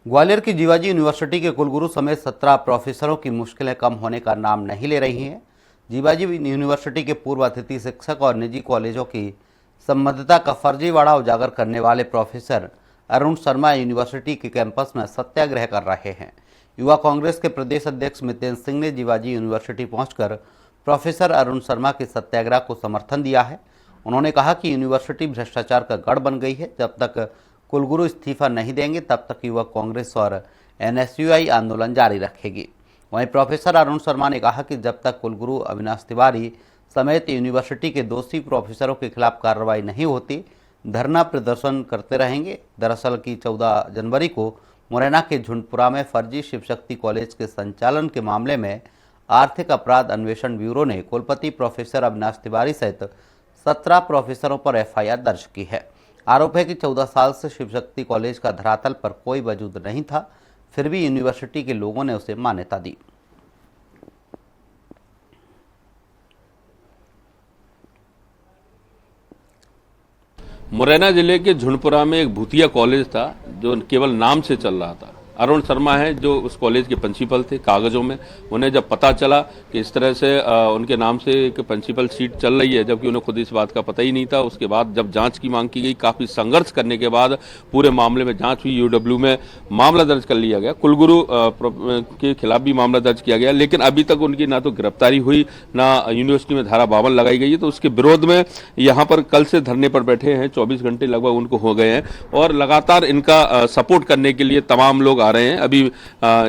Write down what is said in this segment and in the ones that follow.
ग्वालियर की जीवाजी यूनिवर्सिटी के कुलगुरु समेत 17 प्रोफेसरों की मुश्किलें कम होने का नाम नहीं ले रही हैं। जीवाजी यूनिवर्सिटी के पूर्व अतिथि शिक्षक और निजी कॉलेजों की संबद्धता का फर्जीवाड़ा उजागर करने वाले प्रोफेसर अरुण शर्मा यूनिवर्सिटी के कैंपस में सत्याग्रह कर रहे हैं। युवा कांग्रेस के प्रदेश अध्यक्ष मितेंद्र सिंह ने जीवाजी यूनिवर्सिटी पहुंचकर प्रोफेसर अरुण शर्मा के सत्याग्रह को समर्थन दिया है। उन्होंने कहा कि यूनिवर्सिटी भ्रष्टाचार का गढ़ बन गई है। जब तक कुलगुरु इस्तीफा नहीं देंगे तब तक युवा कांग्रेस और एनएसयूआई आंदोलन जारी रखेगी। वहीं प्रोफेसर अरुण शर्मा ने कहा कि जब तक कुलगुरु अविनाश तिवारी समेत यूनिवर्सिटी के दोषी प्रोफेसरों के खिलाफ कार्रवाई नहीं होती, धरना प्रदर्शन करते रहेंगे। दरअसल की 14 जनवरी को मुरैना के झुंडपुरा में फर्जी शिव शक्ति कॉलेज के संचालन के मामले में आर्थिक अपराध अन्वेषण ब्यूरो ने कुलपति प्रोफेसर अविनाश तिवारी सहित 17 प्रोफेसरों पर एफआईआर दर्ज की है। आरोप है कि 14 साल से शिव शक्ति कॉलेज का धरातल पर कोई वजूद नहीं था, फिर भी यूनिवर्सिटी के लोगों ने उसे मान्यता दी। मुरैना जिले के झुंडपुरा में एक भूतिया कॉलेज था जो केवल नाम से चल रहा था। अरुण शर्मा है जो उस कॉलेज के प्रिंसिपल थे। कागजों में उन्हें जब पता चला कि इस तरह से उनके नाम से एक प्रिंसिपल सीट चल रही है, जबकि उन्हें खुद इस बात का पता ही नहीं था, उसके बाद जब जांच की मांग की गई, काफी संघर्ष करने के बाद पूरे मामले में जांच हुई। यूडब्ल्यू में मामला दर्ज कर लिया गया। कुलगुरु के खिलाफ भी मामला दर्ज किया गया, लेकिन अभी तक उनकी ना तो गिरफ्तारी हुई ना यूनिवर्सिटी में धारा 52 लगाई गई है। तो उसके विरोध में यहाँ पर कल से धरने पर बैठे हैं। 24 घंटे लगभग उनको हो गए हैं और लगातार इनका सपोर्ट करने के लिए तमाम लोग आ रहे हैं। अभी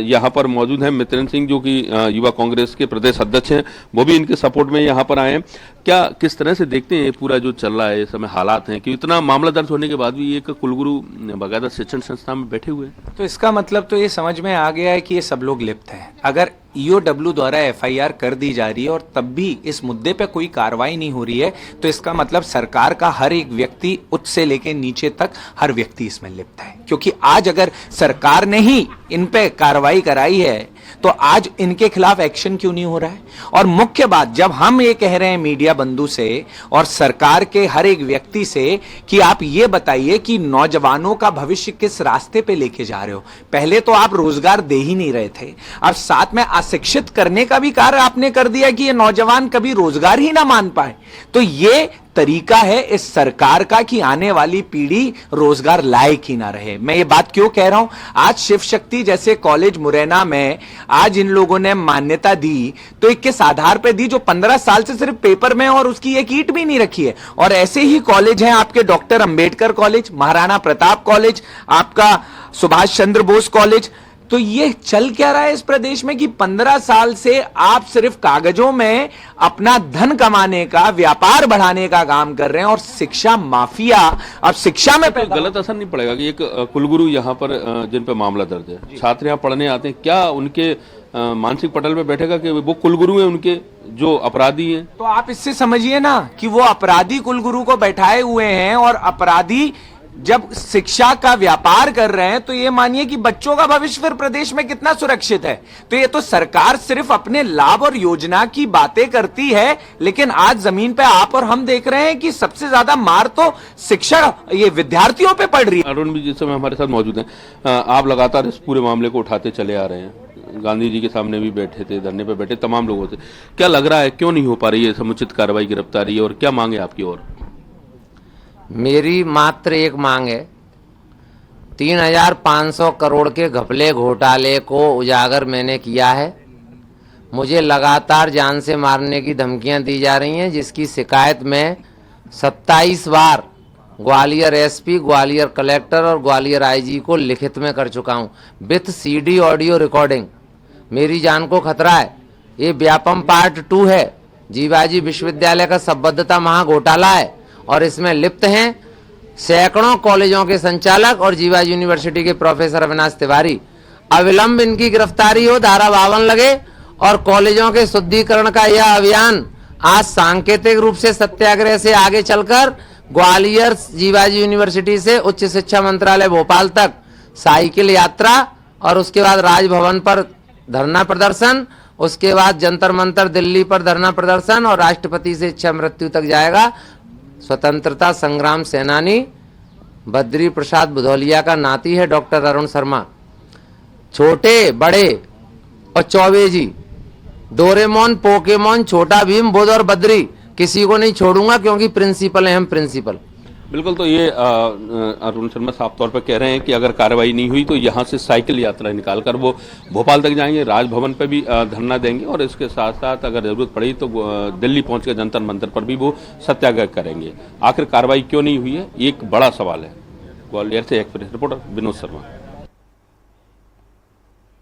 यहाँ पर मौजूद हैं मितेंद्र सिंह जो कि युवा कांग्रेस के प्रदेश अध्यक्ष हैं, वो भी इनके सपोर्ट में यहाँ पर आए हैं। क्या किस तरह से देखते हैं पूरा जो चल रहा है इस समय हालात हैं कि इतना मामला दर्ज होने के बाद भी एक कुलगुरु बकायदा शिक्षण संस्था में बैठे हुए हैं? तो इसका मतलब तो ये समझ में आ गया है कि ये सब लोग लिप्त हैं। अगर ईओडब्ल्यू द्वारा एफआईआर कर दी जा रही है और तब भी इस मुद्दे पे कोई कार्रवाई नहीं हो रही है, तो इसका मतलब सरकार का हर एक व्यक्ति उच्च से लेकर नीचे तक हर व्यक्ति इसमें लिप्त है। क्योंकि आज अगर सरकार ने ही इन पे कार्रवाई कराई है तो आज इनके खिलाफ एक्शन क्यों नहीं हो रहा है? और मुख्य बात, जब हम ये कह रहे हैं मीडिया बंधु से और सरकार के हर एक व्यक्ति से कि आप ये बताइए कि नौजवानों का भविष्य किस रास्ते पे लेके जा रहे हो। पहले तो आप रोजगार दे ही नहीं रहे थे, अब साथ में अशिक्षित करने का भी कार्य आपने कर दिया कि ये नौजवान कभी रोजगार ही ना मान पाए। तो ये तरीका है इस सरकार का कि आने वाली पीढ़ी रोजगार लायक ही ना रहे। मैं ये बात क्यों कह रहा हूं? आज शिव शक्ति जैसे कॉलेज मुरैना में आज इन लोगों ने मान्यता दी तो एक किस आधार पे दी जो 15 साल से सिर्फ पेपर में और उसकी एक ईंट भी नहीं रखी है। और ऐसे ही कॉलेज हैं आपके doctor Ambedkar college, Maharana Pratap college, आपका सुभाष चंद्र बोस कॉलेज। तो ये चल क्या रहा है इस प्रदेश में कि 15 साल से आप सिर्फ कागजों में अपना धन कमाने का, व्यापार बढ़ाने का काम कर रहे हैं और शिक्षा माफिया अब शिक्षा में तो गलत असर नहीं पड़ेगा कि एक कुलगुरु यहाँ पर जिन पे मामला दर्ज है, छात्र यहाँ पढ़ने आते हैं, क्या उनके मानसिक पटल पे बैठेगा कि वो कुलगुरु हैं उनके जो अपराधी हैं? तो आप इससे समझिए ना कि वो अपराधी कुलगुरु को बैठाए हुए हैं और अपराधी जब शिक्षा का व्यापार कर रहे हैं तो ये मानिए कि बच्चों का भविष्य फिर प्रदेश में कितना सुरक्षित है। तो ये तो सरकार सिर्फ अपने लाभ और योजना की बातें करती है, लेकिन आज जमीन पे आप और हम देख रहे हैं कि सबसे ज्यादा मार तो शिक्षा ये विद्यार्थियों पे पड़ रही है। अरुण भी जिस समय हमारे साथ मौजूद हैं, आप लगातार इस पूरे मामले को उठाते चले आ रहे हैं। गांधी जी के सामने भी बैठे थे, धरने पे बैठे तमाम लोगों से। क्या लग रहा है क्यों नहीं हो पा रही है समुचित कार्रवाई, गिरफ्तारी, और क्या मांगे आपकी? और मेरी मात्र एक मांग है, 3500 करोड़ के घपले घोटाले को उजागर मैंने किया है। मुझे लगातार जान से मारने की धमकियां दी जा रही हैं, जिसकी शिकायत मैं 27 बार ग्वालियर एसपी, ग्वालियर कलेक्टर और ग्वालियर आईजी को लिखित में कर चुका हूं, विथ सीडी ऑडियो रिकॉर्डिंग। मेरी जान को खतरा है। ये व्यापम पार्ट 2 है। जीवाजी विश्वविद्यालय का संबद्धता महाघोटाला है और इसमें लिप्त हैं सैकड़ों कॉलेजों के संचालक और जीवाजी यूनिवर्सिटी के प्रोफेसर अविनाश तिवारी। अविलंब इनकी गिरफ्तारी हो, धारा 52 लगे और कॉलेजों के शुद्धिकरण का यह अभियान आज सांकेतिक रूप से सत्याग्रह से आगे चलकर ग्वालियर जीवाजी यूनिवर्सिटी से उच्च शिक्षा मंत्रालय भोपाल तक साइकिल यात्रा और उसके बाद राजभवन पर धरना प्रदर्शन, उसके बाद जंतर मंतर दिल्ली पर धरना प्रदर्शन और राष्ट्रपति से इच्छा मृत्यु तक जाएगा। स्वतंत्रता संग्राम सेनानी बद्री प्रसाद भदौलिया का नाती है डॉक्टर अरुण शर्मा। छोटे बड़े और चौबे जी, डोरेमोन, पोकेमोन, छोटा भीम, बुध और बद्री, किसी को नहीं छोड़ूंगा क्योंकि प्रिंसिपल हैं हम, प्रिंसिपल। बिल्कुल। तो ये अरुण शर्मा साफ तौर पर कह रहे हैं कि अगर कार्रवाई नहीं हुई तो यहाँ से साइकिल यात्रा निकालकर वो भोपाल तक जाएंगे, राजभवन पर भी धरना देंगे और इसके साथ साथ अगर जरूरत पड़ी तो दिल्ली पहुंचकर जंतर मंतर पर भी वो सत्याग्रह करेंगे। आखिर कार्रवाई क्यों नहीं हुई है, एक बड़ा सवाल है। ग्वालियर से एक्सप्रेस रिपोर्टर विनोद शर्मा।